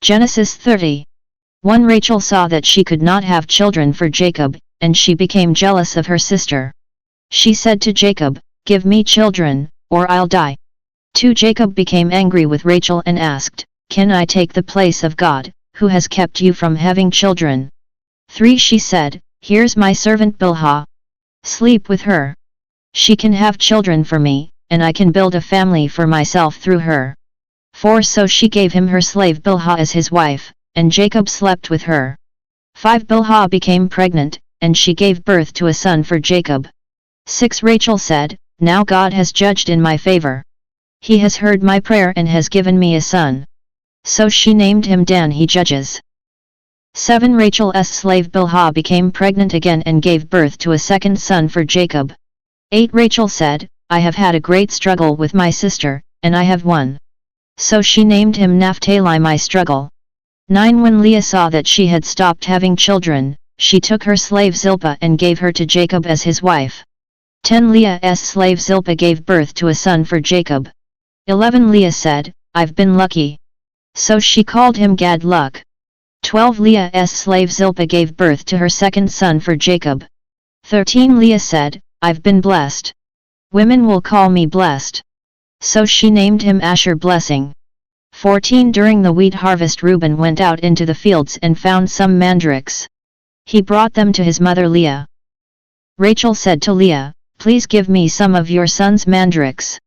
Genesis 30. 1 Rachel saw that she could not have children for Jacob, and she became jealous of her sister. She said to Jacob, "Give me children, or I'll die." 2 Jacob became angry with Rachel and asked, "Can I take the place of God, who has kept you from having children?" 3 She said, "Here's my servant Bilhah. Sleep with her. She can have children for me, and I can build a family for myself through her." 4 So she gave him her slave Bilhah as his wife, and Jacob slept with her. 5 Bilhah became pregnant, and she gave birth to a son for Jacob. 6 Rachel said, "Now God has judged in my favor. He has heard my prayer and has given me a son." So she named him Dan, he judges. 7 Rachel's slave Bilhah became pregnant again and gave birth to a second son for Jacob. 8 Rachel said, "I have had a great struggle with my sister, and I have won." So she named him Naphtali, my struggle. 9 When Leah saw that she had stopped having children, she took her slave Zilpah and gave her to Jacob as his wife. 10 Leah's slave Zilpah gave birth to a son for Jacob. 11 Leah said, "I've been lucky." So she called him Gad, luck. 12 Leah's slave Zilpah gave birth to her second son for Jacob. 13 Leah said, "I've been blessed. Women will call me blessed." So she named him Asher, blessing. 14 During the wheat harvest Reuben went out into the fields and found some mandrakes. He brought them to his mother Leah. Rachel said to Leah, "Please give me some of your son's mandrakes."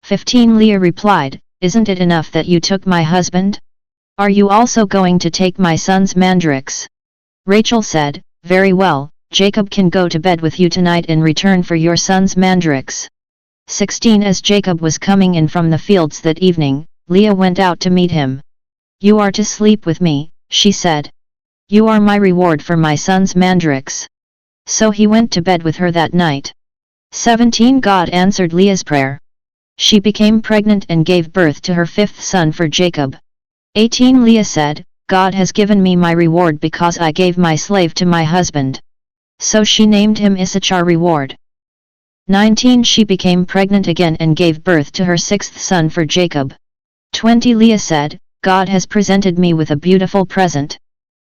15 Leah replied, "Isn't it enough that you took my husband? Are you also going to take my son's mandrakes?" Rachel said, "Very well, Jacob can go to bed with you tonight in return for your son's mandrakes." 16 As Jacob was coming in from the fields that evening, Leah went out to meet him. "You are to sleep with me," she said. "You are my reward for my son's mandrakes." So he went to bed with her that night. 17 God answered Leah's prayer. She became pregnant and gave birth to her fifth son for Jacob. 18 Leah said, "God has given me my reward because I gave my slave to my husband." So she named him Issachar, reward. 19 She became pregnant again and gave birth to her sixth son for Jacob. 20 Leah said, "God has presented me with a beautiful present.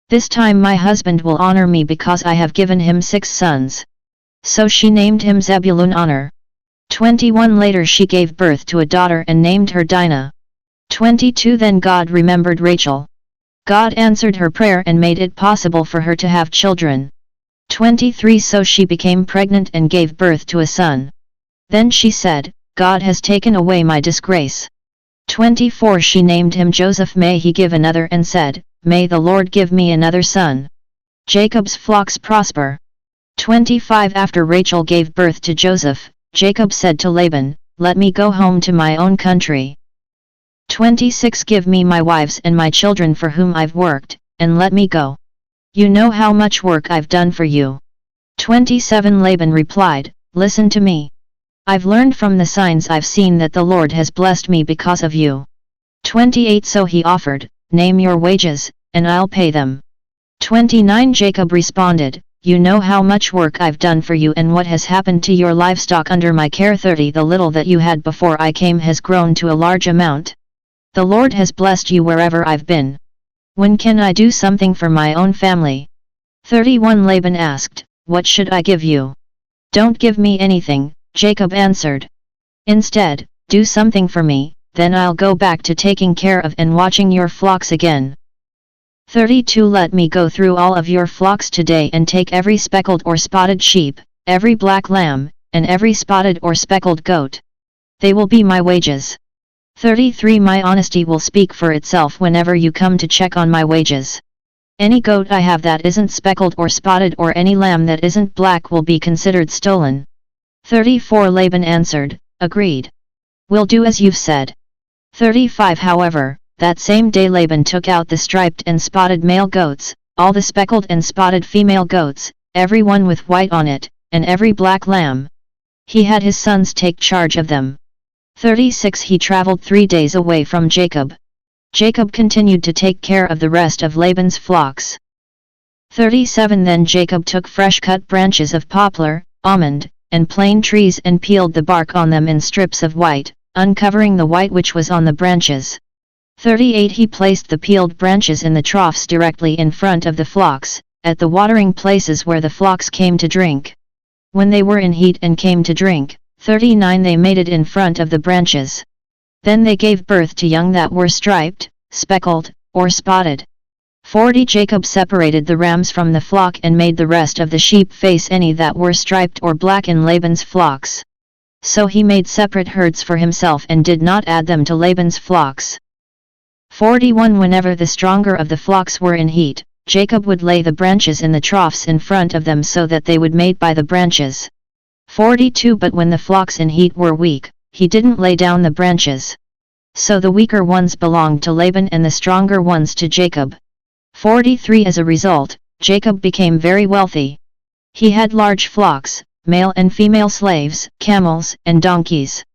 This time my husband will honor me because I have given him 6 sons." So she named him Zebulun, honor. 21 Later she gave birth to a daughter and named her Dinah. 22 Then God remembered Rachel. God answered her prayer and made it possible for her to have children. 23 So she became pregnant and gave birth to a son. Then she said, "God has taken away my disgrace." 24 She named him Joseph. May he give another, and said, "May the Lord give me another son." Jacob's flocks prosper. 25 After Rachel gave birth to Joseph, Jacob said to Laban, "Let me go home to my own country." 26 Give me my wives and my children for whom I've worked, and let me go. You know how much work I've done for you. 27 Laban replied, "Listen to me. I've learned from the signs I've seen that the Lord has blessed me because of you." 28 So he offered, "Name your wages, and I'll pay them." 29 Jacob responded, "You know how much work I've done for you and what has happened to your livestock under my care. 30 The little that you had before I came has grown to a large amount. The Lord has blessed you wherever I've been. When can I do something for my own family?" 31 Laban asked, "What should I give you?" "Don't give me anything," Jacob answered. "Instead, do something for me, then I'll go back to taking care of and watching your flocks again." 32 Let me go through all of your flocks today and take every speckled or spotted sheep, every black lamb, and every spotted or speckled goat. They will be my wages. 33 My honesty will speak for itself whenever you come to check on my wages. Any goat I have that isn't speckled or spotted or any lamb that isn't black will be considered stolen. 34 Laban answered, "Agreed. We'll do as you've said." 35 However, that same day Laban took out the striped and spotted male goats, all the speckled and spotted female goats, every one with white on it, and every black lamb. He had his sons take charge of them. 36 He traveled 3 days away from Jacob. Jacob continued to take care of the rest of Laban's flocks. 37 Then Jacob took fresh-cut branches of poplar, almond, and plane trees and peeled the bark on them in strips of white, uncovering the white which was on the branches. 38 He placed the peeled branches in the troughs directly in front of the flocks, at the watering places where the flocks came to drink. When they were in heat and came to drink, 39 They made it in front of the branches. Then they gave birth to young that were striped, speckled, or spotted. 40 Jacob separated the rams from the flock and made the rest of the sheep face any that were striped or black in Laban's flocks. So he made separate herds for himself and did not add them to Laban's flocks. 41 Whenever the stronger of the flocks were in heat, Jacob would lay the branches in the troughs in front of them so that they would mate by the branches. 42 But when the flocks in heat were weak, he didn't lay down the branches. So the weaker ones belonged to Laban and the stronger ones to Jacob. 43 As a result, Jacob became very wealthy. He had large flocks, male and female slaves, camels, and donkeys.